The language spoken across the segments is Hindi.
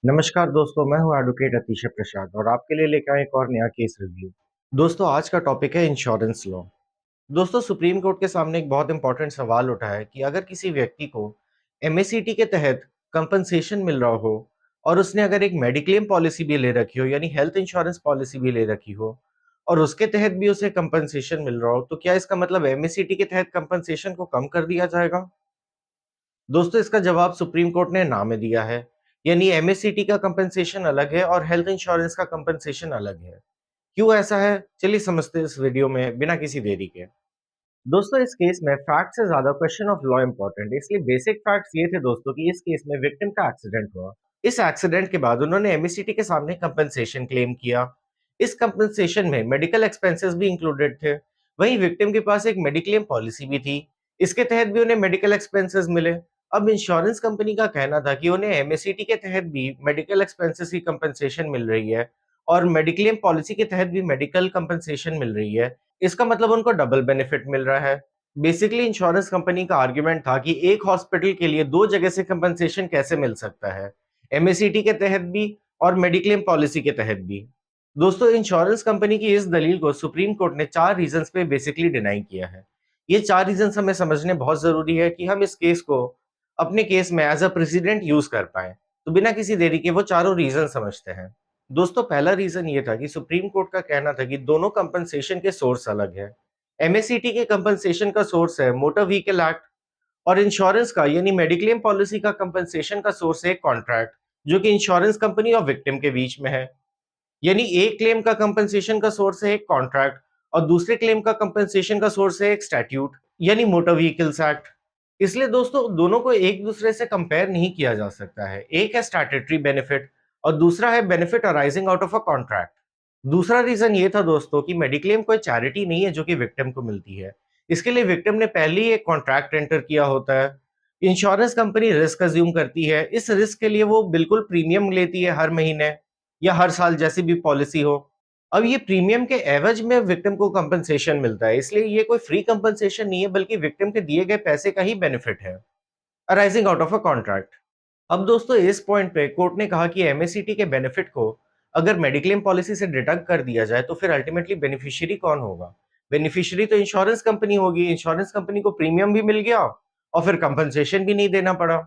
नमस्कार दोस्तों, मैं हूं एडवोकेट अतिशय प्रसाद और आपके लिए लेकर आए एक और नया केस रिव्यू। दोस्तों, आज का टॉपिक है इंश्योरेंस लॉ। दोस्तों, सुप्रीम कोर्ट के सामने एक बहुत इंपॉर्टेंट सवाल उठा है कि अगर किसी व्यक्ति को एमएससीटी के तहत कंपनसेशन मिल रहा हो और उसने अगर एक मेडिक्लेम पॉलिसी भी ले रखी हो यानी हेल्थ इंश्योरेंस पॉलिसी भी ले रखी हो और उसके तहत भी उसे कंपनसेशन मिल रहा हो, तो क्या इसका मतलब एमएससीटी के तहत कंपनसेशन को कम कर दिया जाएगा? दोस्तों, इसका जवाब सुप्रीम कोर्ट ने ना में दिया है। यानी एमएससीटी का कंपनसेशन अलग है और हेल्थ इंश्योरेंस का कंपनसेशन अलग है। क्यों ऐसा है? चलिए समझते हैं इस वीडियो में बिना किसी देरी के। दोस्तों, इस केस में फैक्ट से ज्यादा क्वेश्चन ऑफ लॉ इंपॉर्टेंट है, इसलिए बेसिक फैक्ट्स ये थे दोस्तों कि इस केस में विक्टिम का एक्सीडेंट हुआ। इस एक्सीडेंट के बाद उन्होंने एमएससीटी के सामने कंपनसेशन क्लेम किया। इस कंपनसेशन में मेडिकल एक्सपेंसेस भी इंक्लूडेड थे। वहीं विक्टिम के पास एक मेडिक्लेम पॉलिसी भी थी, इसके तहत भी उन्हें मेडिकल एक्सपेंसेस मिले। अब इंश्योरेंस कंपनी का कहना था कि उन्हें एमएससीटी के तहत भी मेडिकल एक्सपेंसेस की कंपनसेशन मिल रही है और मेडिक्लेम पॉलिसी के तहत भी मेडिकल कंपनसेशन मिल रही है। इसका मतलब उनको डबल बेनिफिट मिल रहा है। बेसिकली इंश्योरेंस कंपनी का आर्गुमेंट था कि एक हॉस्पिटल के लिए दो जगह से कंपनसेशन कैसे मिल सकता है, एमएससीटी के तहत भी और मेडिक्लेम पॉलिसी के तहत भी। दोस्तों, इंश्योरेंस कंपनी की इस दलील को सुप्रीम कोर्ट ने 4 रीजंस पे बेसिकली डिनाई किया है। ये 4 रीजंस हमें समझने बहुत ज़रूरी है कि हम इस केस को अपने केस में एज़ अ प्रेसिडेंट यूज़ कर पाएँ। तो बिना किसी देरी के वो चारों रीजन समझते हैं। दोस्तों, पहला रीजन ये था कि सुप्रीम कोर्ट का कहना था कि दोनों कंपनसेशन के सोर्स अलग है। एमएससीटी के कंपनसेशन का सोर्स है मोटर व्हीकल एक्ट और इंश्योरेंस का यानी मेडिक्लेम पॉलिसी का कंपनसेशन का सोर्स है कॉन्ट्रैक्ट, जो कि इंश्योरेंस कंपनी और विक्टिम के बीच में है। यानी एक क्लेम का कंपनसेशन का सोर्स है एक कॉन्ट्रैक्ट और दूसरे क्लेम का कंपनसेशन का सोर्स है एक स्टैट्यूट यानी मोटर व्हीकल्स एक्ट। इसलिए दोस्तों, दोनों को एक दूसरे से कंपेयर नहीं किया जा सकता है। एक है स्टैट्यूटरी बेनिफिट और दूसरा है benefit arising out of a contract. दूसरा रीजन ये था दोस्तों कि मेडिक्लेम कोई चैरिटी नहीं है जो कि विक्टिम को मिलती है। इसके लिए विक्टिम ने पहले ही एक कॉन्ट्रैक्ट एंटर किया होता है। इंश्योरेंस कंपनी रिस्क अज्यूम करती है, इस रिस्क के लिए वो बिल्कुल प्रीमियम लेती है हर महीने या हर साल जैसी भी पॉलिसी हो। अब ये प्रीमियम के एवज में विक्टिम को कंपनसेशन मिलता है, इसलिए ये कोई फ्री कंपनसेशन नहीं है बल्कि विक्टिम के दिए गए पैसे का ही बेनिफिट है, arising out of a contract. अब दोस्तों, इस पॉइंट पे कोर्ट ने कहा कि एमएससीटी के बेनिफिट को अगर मेडिक्लेम पॉलिसी से डिडक्ट कर दिया जाए तो फिर अल्टीमेटली बेनिफिशियरी कौन होगा? बेनिफिशियरी तो इंश्योरेंस कंपनी होगी। इंश्योरेंस कंपनी को प्रीमियम भी मिल गया और फिर कंपनसेशन भी नहीं देना पड़ा।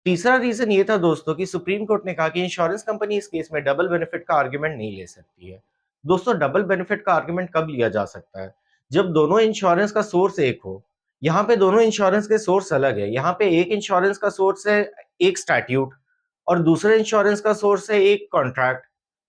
तीसरा रीजन ये था दोस्तों कि सुप्रीम कोर्ट ने कहा कि इंश्योरेंस कंपनी इस केस में डबल बेनिफिट का आर्गुमेंट नहीं ले सकती है। दोस्तों, डबल बेनिफिट का आर्गुमेंट कब लिया जा सकता है? जब दोनों इंश्योरेंस का सोर्स एक हो। यहाँ पे दोनों इंश्योरेंस के सोर्स अलग है। यहाँ पे एक इंश्योरेंस का सोर्स है एक स्टैट्यूट और दूसरे इंश्योरेंस का सोर्स है एक कॉन्ट्रैक्ट।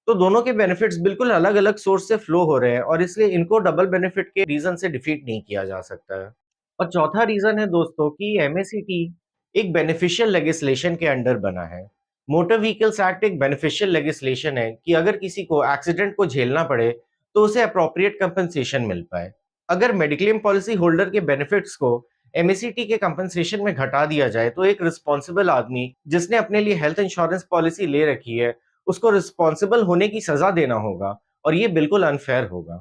तो दोनों के बेनिफिट्स बिल्कुल अलग-अलग सोर्स से फ्लो हो रहे हैं और इसलिए इनको डबल बेनिफिट के रीज़न से डिफीट नहीं किया जा सकता है। और चौथा रीज़न है दोस्तों कि एमएससीटी एक बेनिफिशियल लेजिस्लेशन के अंडर बना है। मोटर व्हीकल्स एक्ट एक बेनिफिशियल लेजिस्लेशन है कि अगर किसी को एक्सीडेंट को झेलना पड़े, तो उसे एप्रोप्रिएट कंपनसेशन मिल पाए। अगर मेडिक्लेम पॉलिसी होल्डर के बेनिफिट्स को एमएससीटी के कंपनसेशन में घटा दिया जाए, तो एक रिस्पॉन्सिबल आदमी जिसने अपने लिए हेल्थ इंश्योरेंस पॉलिसी ले रखी है, उसको रिस्पॉन्सिबल होने की सज़ा देना होगा और ये बिल्कुल अनफ़ेयर होगा।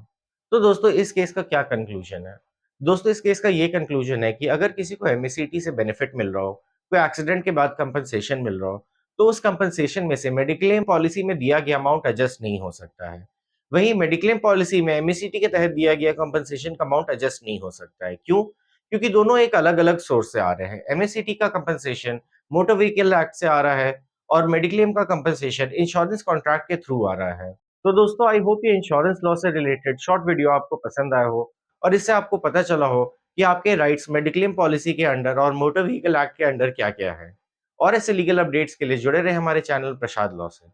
तो दोस्तों, इस केस का क्या कन्क्लूज़न है? दोस्तों, इस केस का ये कंक्लूजन है कि अगर किसी को एमएससीटी से बेनिफिट मिल रहा हो, कोई एक्सीडेंट के बाद कंपनसेशन मिल रहा हो, तो उस कंपनसेशन में से मेडिक्लेम पॉलिसी में दिया गया अमाउंट एडजस्ट नहीं हो सकता है। वहीं मेडिक्लेम पॉलिसी में एमएससीटी के तहत दिया गया कंपनसेशन का अमाउंट एडजस्ट नहीं हो सकता है। क्यों? क्योंकि दोनों एक अलग-अलग सोर्स से आ रहे हैं। एमएससीटी का कंपनसेशन मोटर व्हीकल एक्ट से आ रहा है और मेडिक्लेम का कंपनसेशन इंश्योरेंस कॉन्ट्रैक्ट के थ्रू आ रहा है। तो दोस्तों, आई होप ये इंश्योरेंस लॉ से रिलेटेड शॉर्ट वीडियो आपको पसंद आया हो और इससे आपको पता चला हो कि आपके राइट्स मेडिक्लेम पॉलिसी के अंडर और मोटर व्हीकल एक्ट के अंडर क्या-क्या है। और ऐसे लीगल अपडेट्स के लिए जुड़े रहें हमारे चैनल प्रसाद लॉ से।